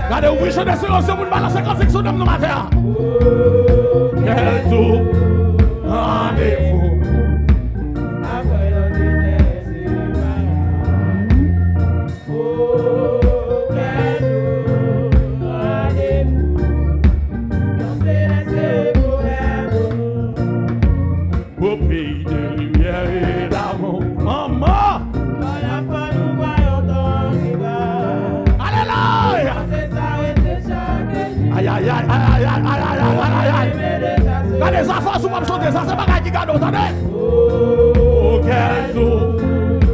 Regardez, ouvrir chaud de silence pour nous balancer comme section d'homme nous matin. Quel tout rendez-vous. Au pays de lumière et d'amour, maman. Alléluia. Aïe, aïe, aïe, aïe, aïe, aïe, aïe, aïe, aïe. Quand les enfants sont pas chanter, ça c'est pas qui garde, attendez. Oh, quel doux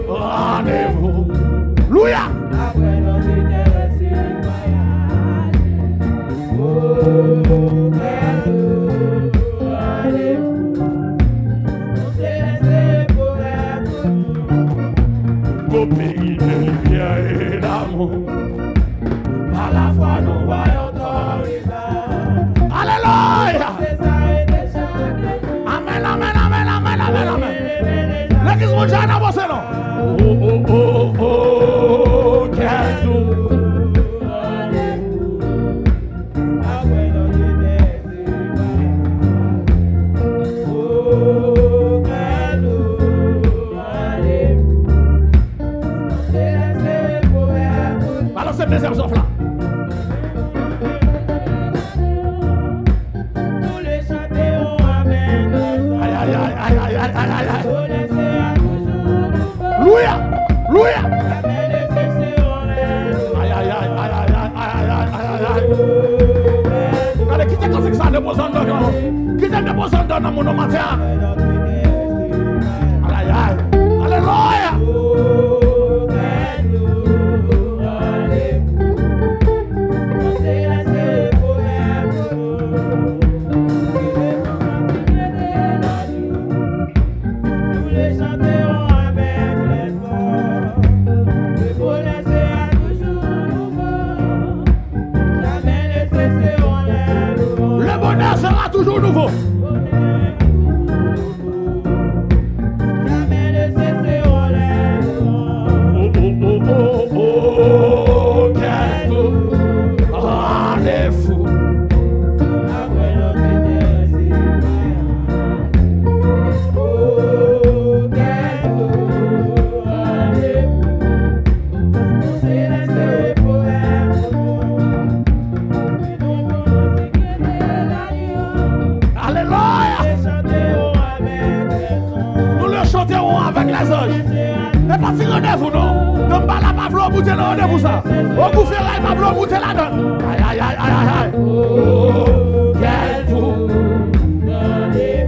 rendez-vous. Louia. Au pays de lumière et d'amour, à la fois nous voyons ton rival. Alléluia. Amen, amen, amen, amen, amen, amen. L'église mondiale n'a pas non. Oh, oh, oh, oh, quel doux. Deuxième souffle là. Nous les chanterons avec. Aïe aïe aïe aïe aïe aïe aïe aïe. Louia, louia. Aïe aïe aïe aïe aïe aïe aïe aïe aïe. Allez, qui t'es comme ça de beaux endroits? Qui t'es de beaux endroits dans mon nom matin? Aïe aïe. Alléluia. Sera toujours nouveau. Et pas si rendez-vous non. Donc pas la pas vouloir bouter le rendez-vous ça. Au coup faire là, pas vouloir bouter la donne. Aïe aïe aïe aïe aïe. Oh, quel tout.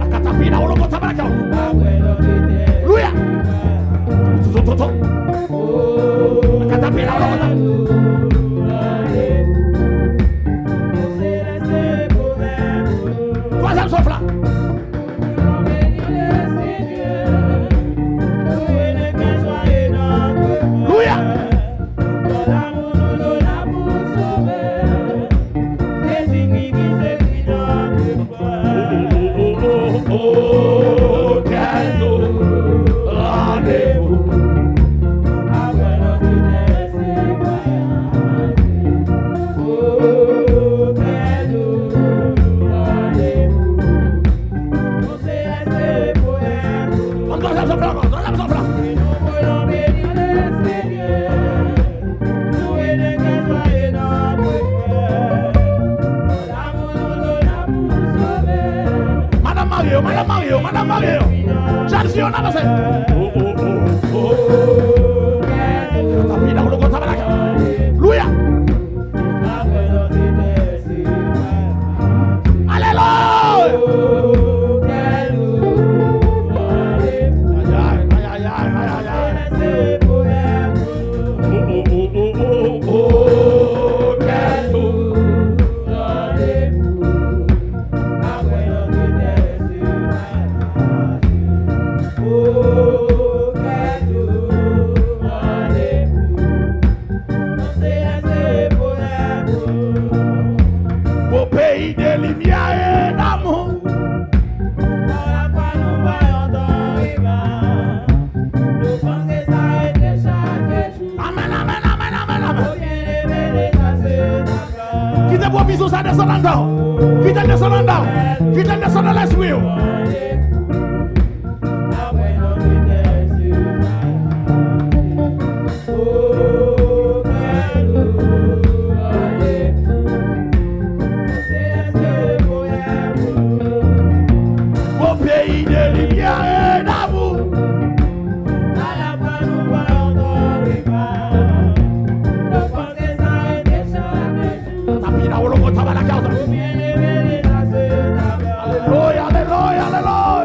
A catapina ou le compte à Louia. Tout. A catapina ou le compte. Troisième souffle là. Madame Mario, jeune fille, on a passé. Tapi dah ulung kota balak. Louia. Alléluia. Oh bisou, ça descend en dedans. Qui te descend en dedans? Qui te descend dans l'esprit? Au pays de lumière et d'amour. Alléluia, alléluia, alléluia.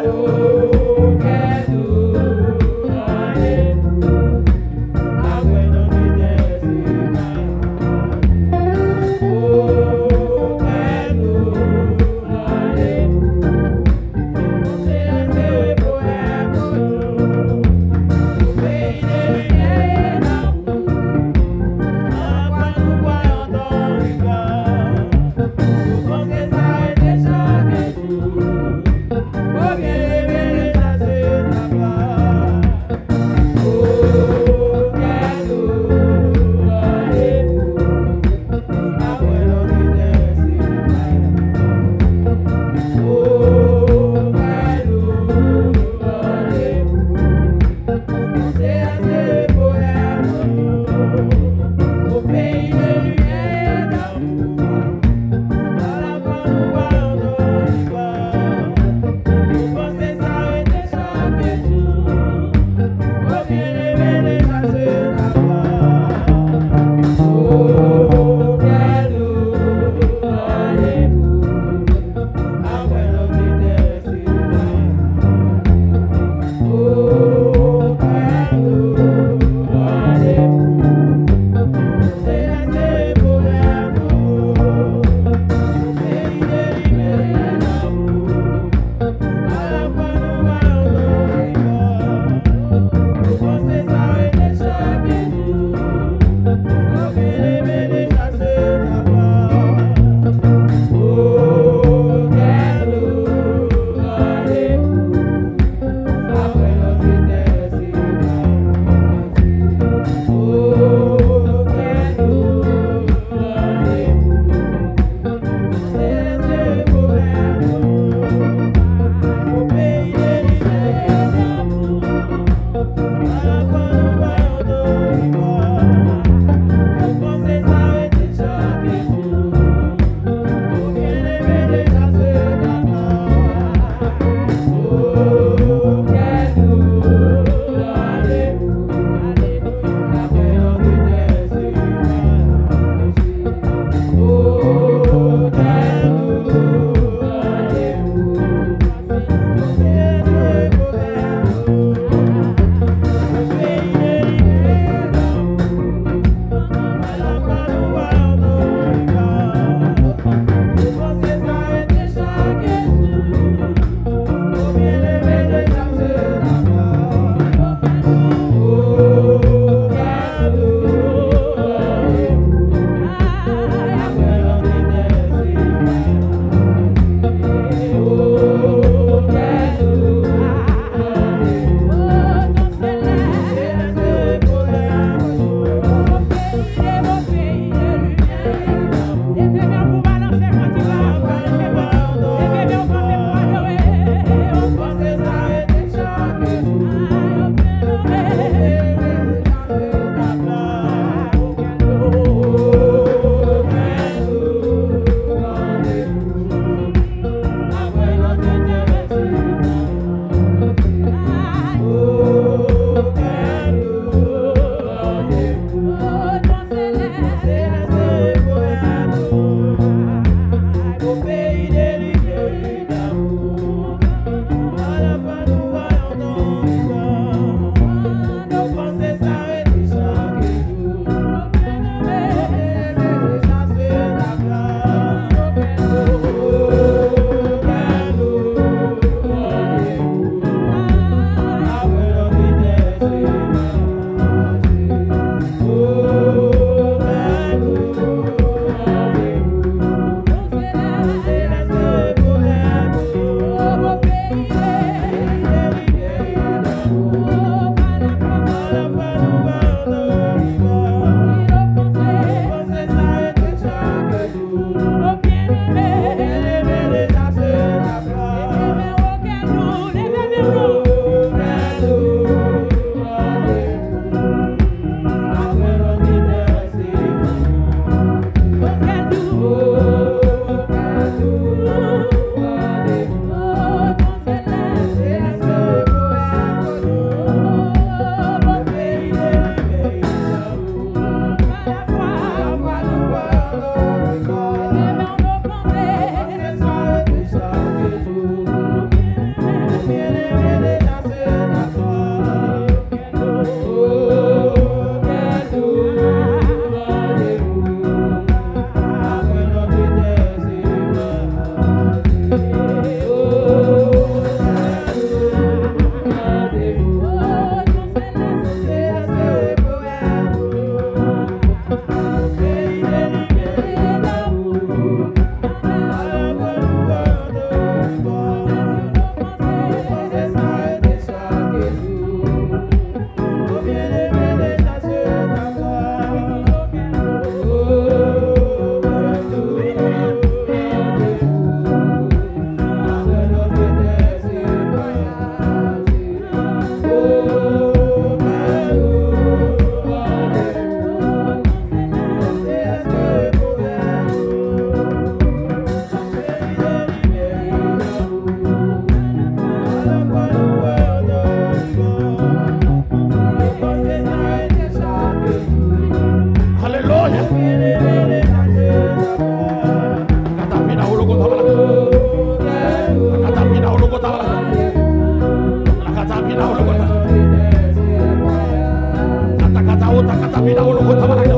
katapila ou le tabaraka.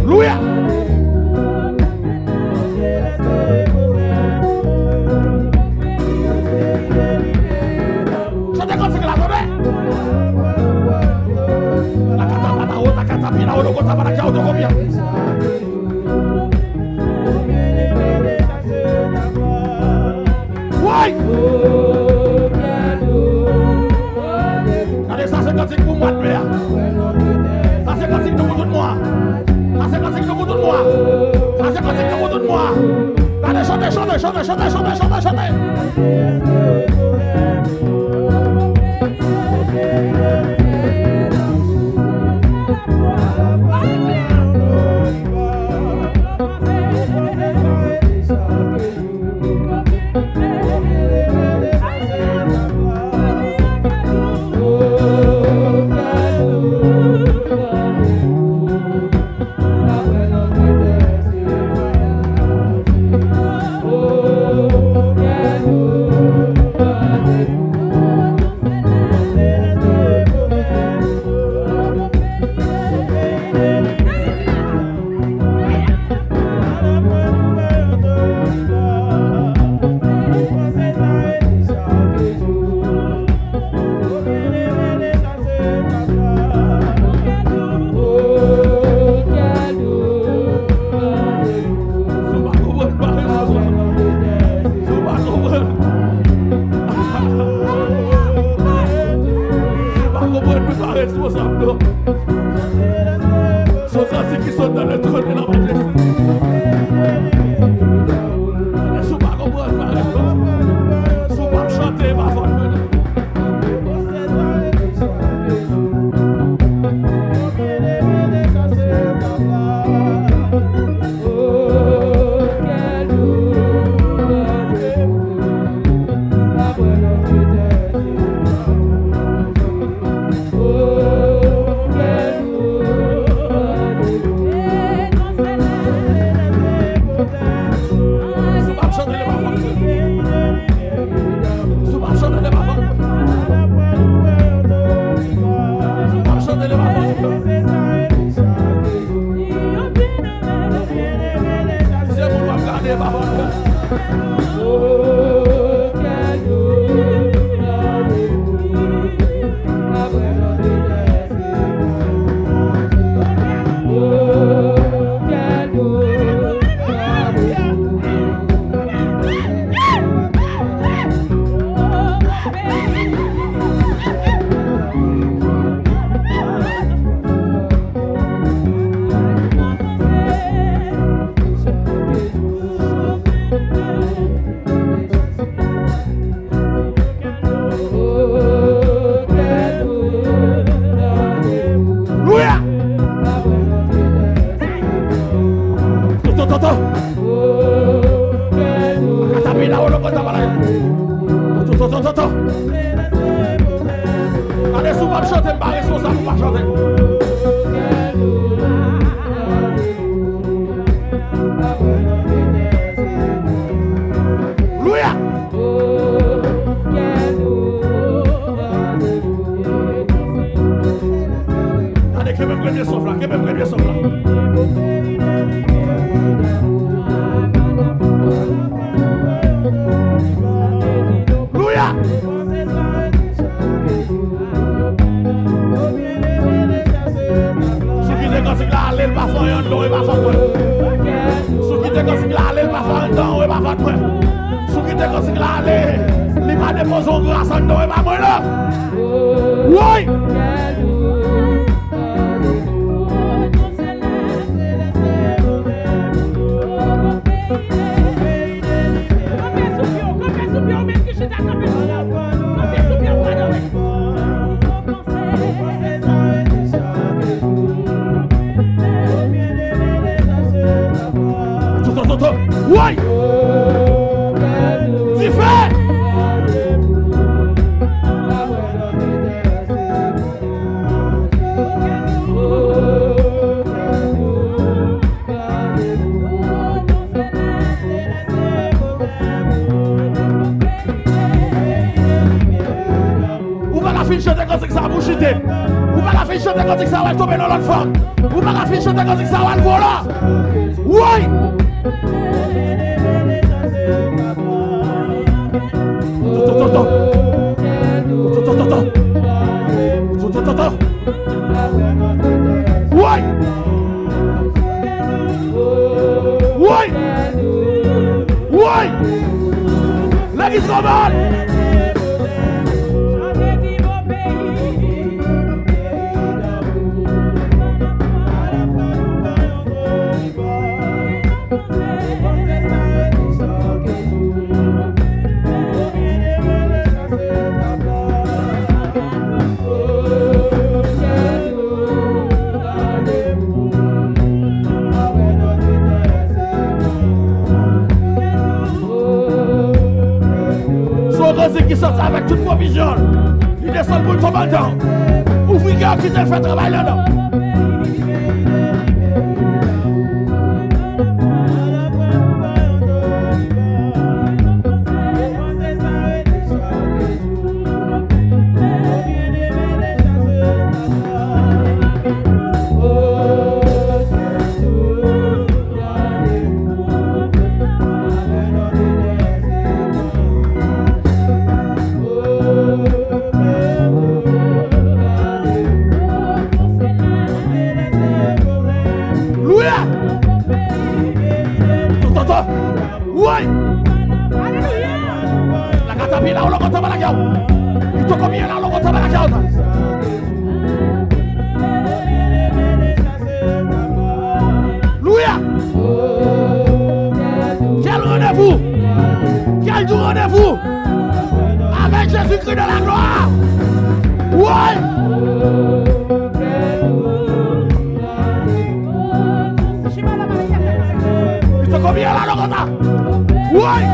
Louia. Chantez comme c'est que la tonne. La katapila ou le tabaraka ou le combien. Ouais. Allez, ça c'est quand c'est pour moi de mer. Ça c'est quand c'est pour tout le mois. Ça c'est quand c'est pour tout le mois. Ça c'est quand c'est pour tout le mois. Allez, chantez, chantez, chantez, chantez, chantez, chantez, chantez. Ou pas la faire chanter quand ça va tomber dans l'autre femme. Ou pas la faire chanter quand ça va le voler. Oui. Oui. Oui. Oui. L'église romane. Qui sort avec toute provision. Il descend pour le commandant. Ouvrier qui te fait travailler là-dedans. Jésus-Christ de la gloire. Ouais. Il te combien là, Logota? Ouais.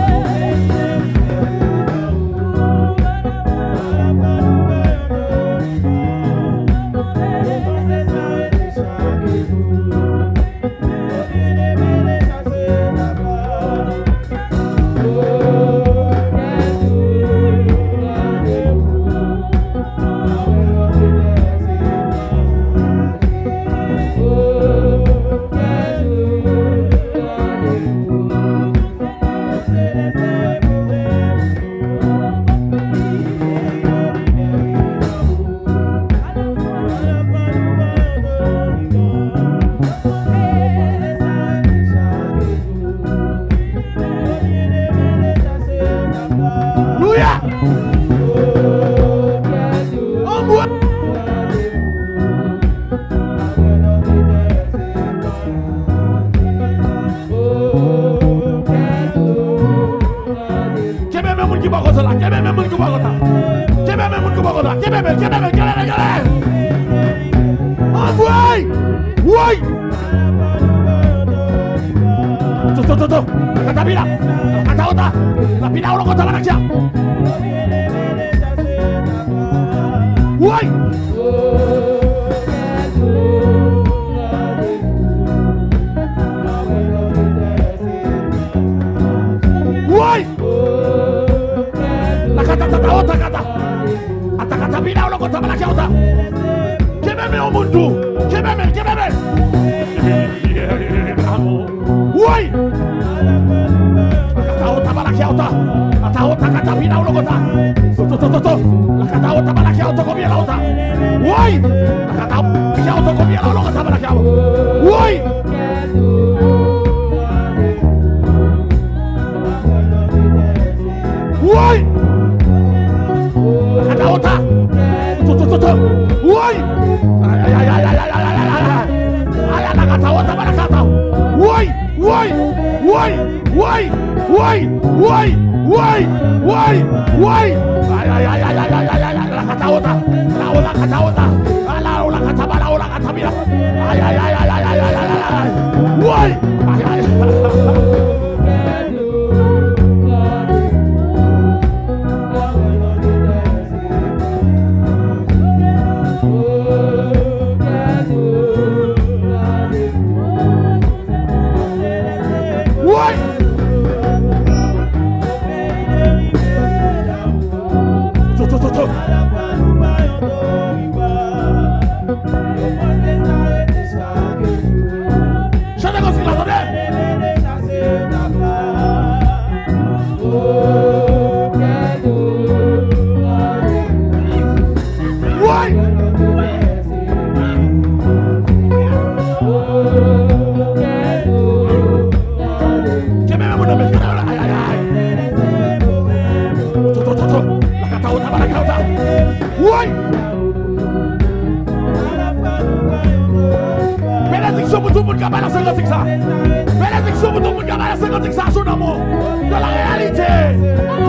qui a la 50 ça. Bénédiction pour tout le monde qui a la 50 ça, son amour. De la réalité.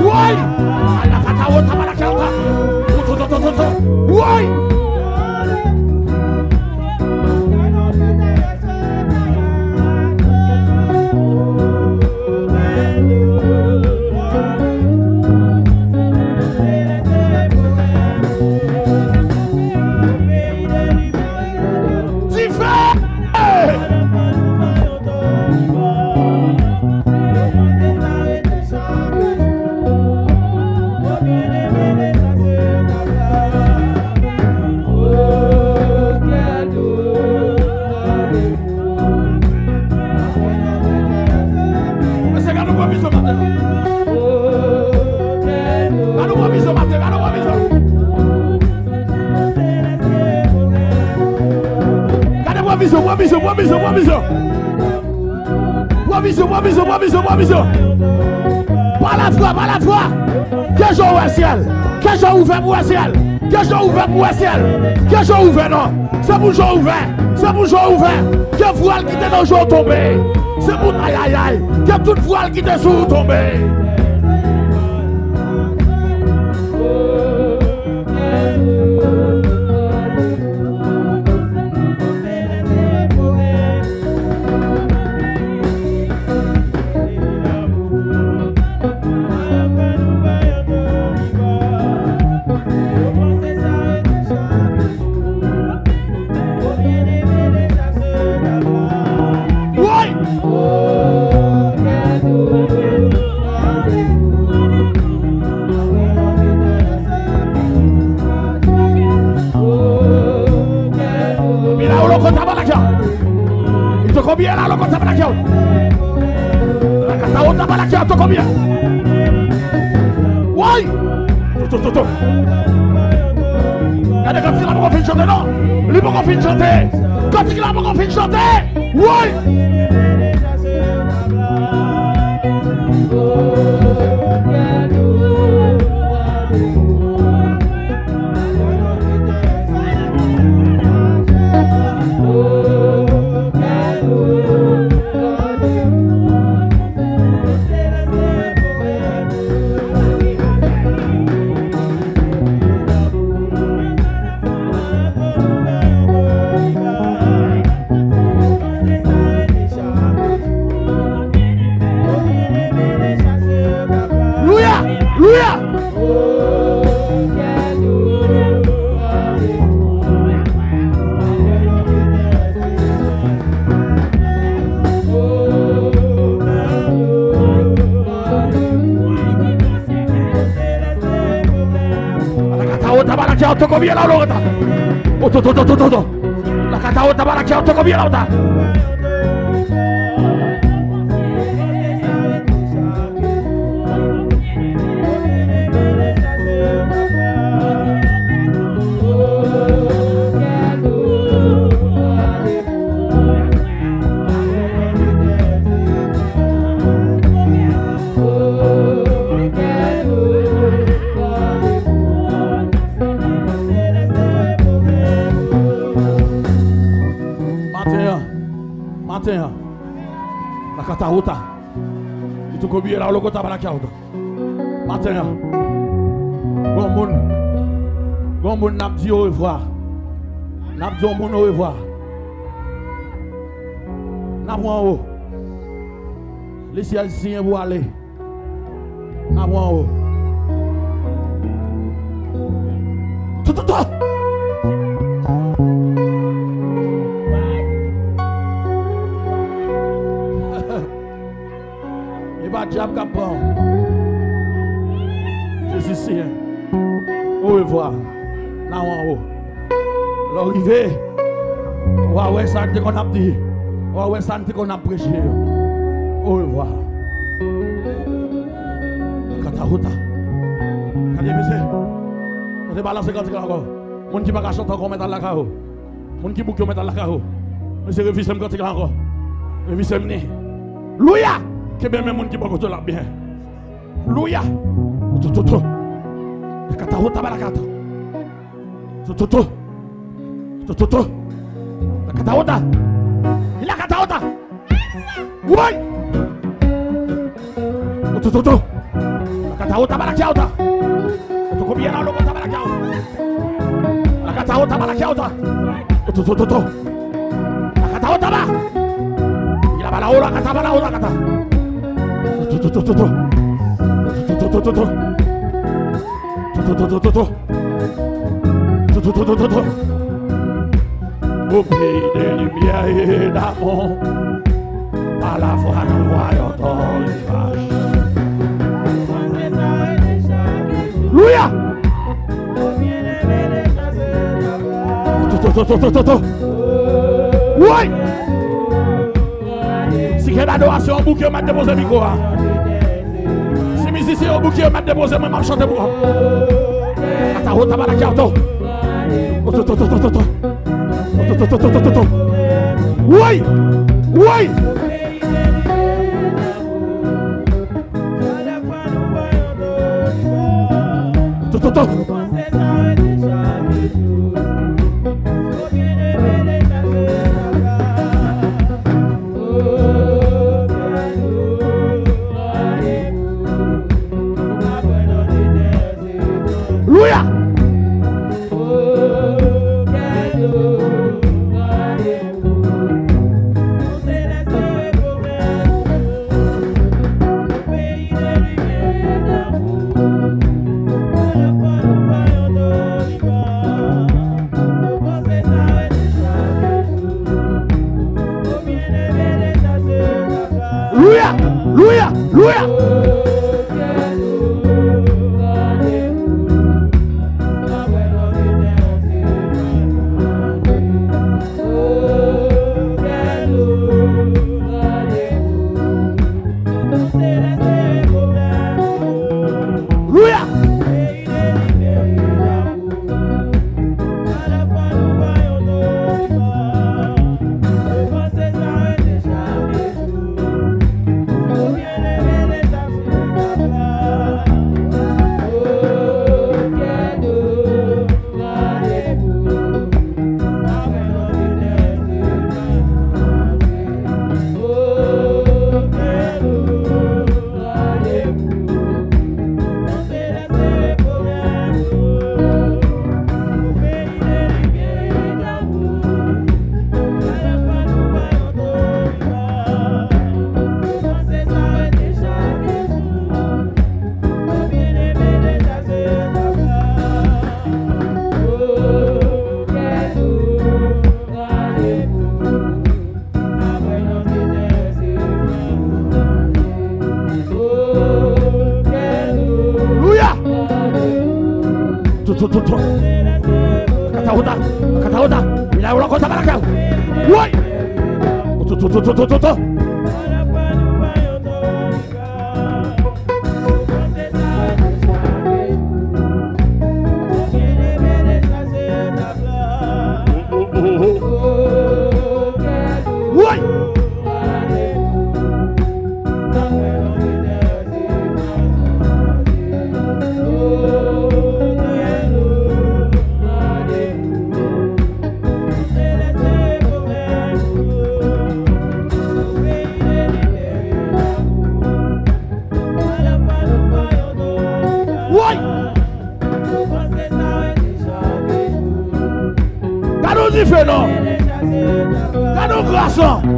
Oui. La catao, t'as pas la carte. Oui. Par la foi. Quel jour au ciel? Quel jour ouvert pour le ciel? Quel jour ouvert pour le ciel? Quel jour ouvert non? C'est pour le jour ouvert. C'est pour le jour ouvert. Quel voile qui était dans le jour tombé? C'est pour aïe aïe aïe. Quel toute voile qui était sur tombé? Combien là, le compte à la carte? La carte à haute à la carte, combien? Oui! Tout. Regardez quand il a pas fini de chanter, non? Il n'a pas fini de chanter. Quand il a pas fini de chanter, oui! Toko bien la loreta. Toto. La catao tabala qui toko bien la loreta. La catauta. Il te cobie là, le côté à la carte. Matin, bon moun n'a dit au revoir. N'a dit au moun au revoir. N'a pas en haut. Les ciels signent pour aller. N'a pas en haut. Tout. Diable capon. Je suis ici. Au revoir. Là en haut. L'arrivée. Ouais, ça qu'on a dit. Ouais, ça qu'on a prêché. Au revoir. Katahuta. Allez, monsieur. On est balancé quand il encore. Mon qui va chanter encore mettre la carreau. Mon qui boucle mettre la carreau. Monsieur révise quand il encore. Révise m'ni. Louia. Que bien même monde qui peut là bien. Louia. Tout. La catahota balakata. Tout. La catahota. Il a kataota. Oui. Toto. Kataota balakiauta. Toto bien lo kota balakiauta. La kataota balakiauta. Toto. La kataota ba. Il a balaola kata balaola kata. Toto. Au pays des lumières et d'amour, à la fois dans le royaume d'Orivage. Louia! Oui! Si qu'il y a d'adoration au bouquet, on m'a déposé micro. Si musicien au bouquet, on m'a déposé, moi, je chante pour moi. Attends, t'as mal à carton. Oui! Oui! Louia! Louia! Kataota, il a eu la compte à Malacao. Oui!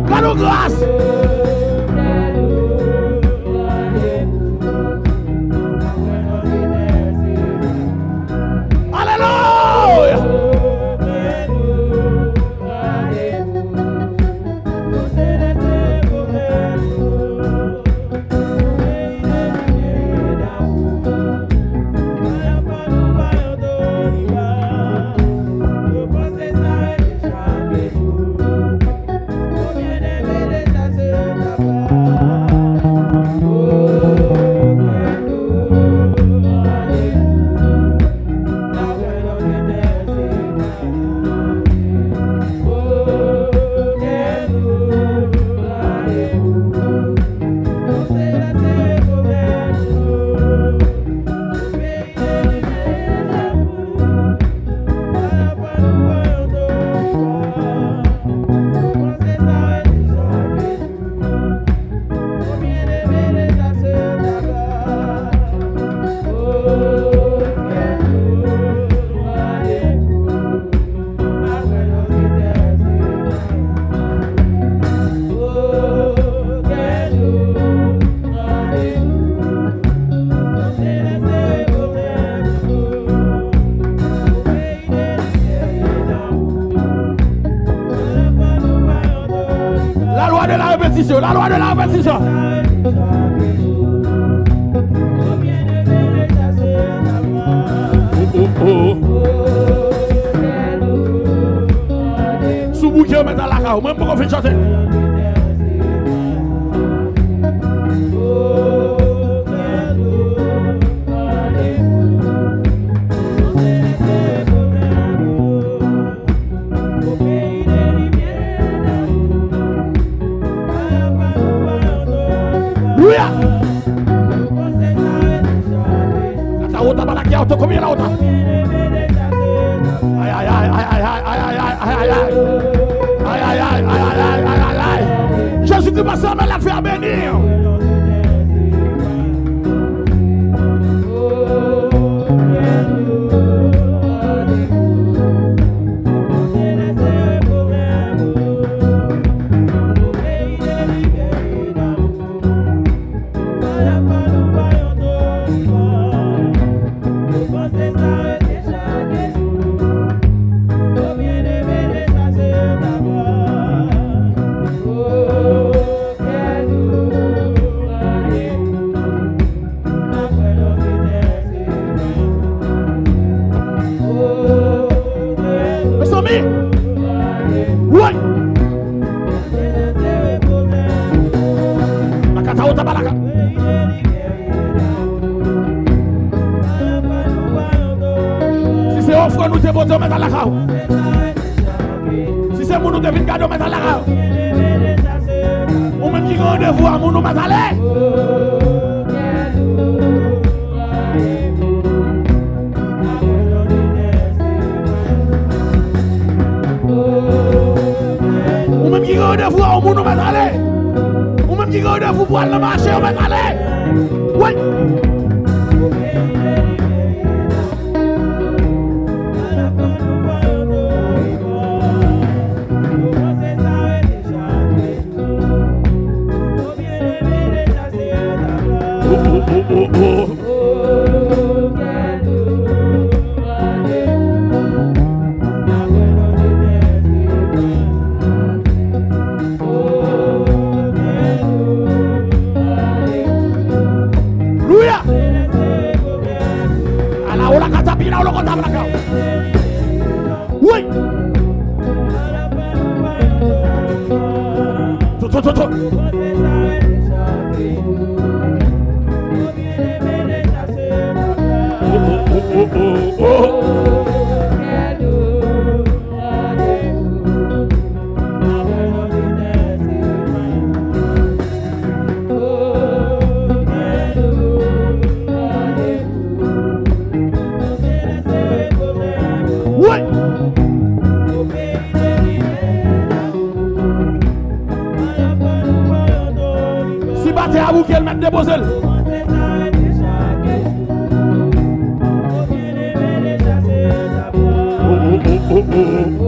Cadeau grâce. Alléluia. de la répétition, la loi de la répétition. Sous bouquet, on met à la carte, même pour qu'on fait chanter. Combien la otra? Ay, ay, ay, ay, ay, ay, ay, ay, ay, ay. Ay, ay, ay, ay, ay, ay, ay, ay. Jésus-Christ va s'en la faire bénir. Si c'est mon nous devine cadeau mettre à la rave. Ou même qui rendez-vous à mon nous mettre à l'air. Ou même qui rendez-vous à mon nous mettre à l'air. Ou même qui rendez-vous pour aller marcher au mettre à l'air. Oui. C'est à vous qu'elle m'a déposé. Oh, oh, oh, oh, oh.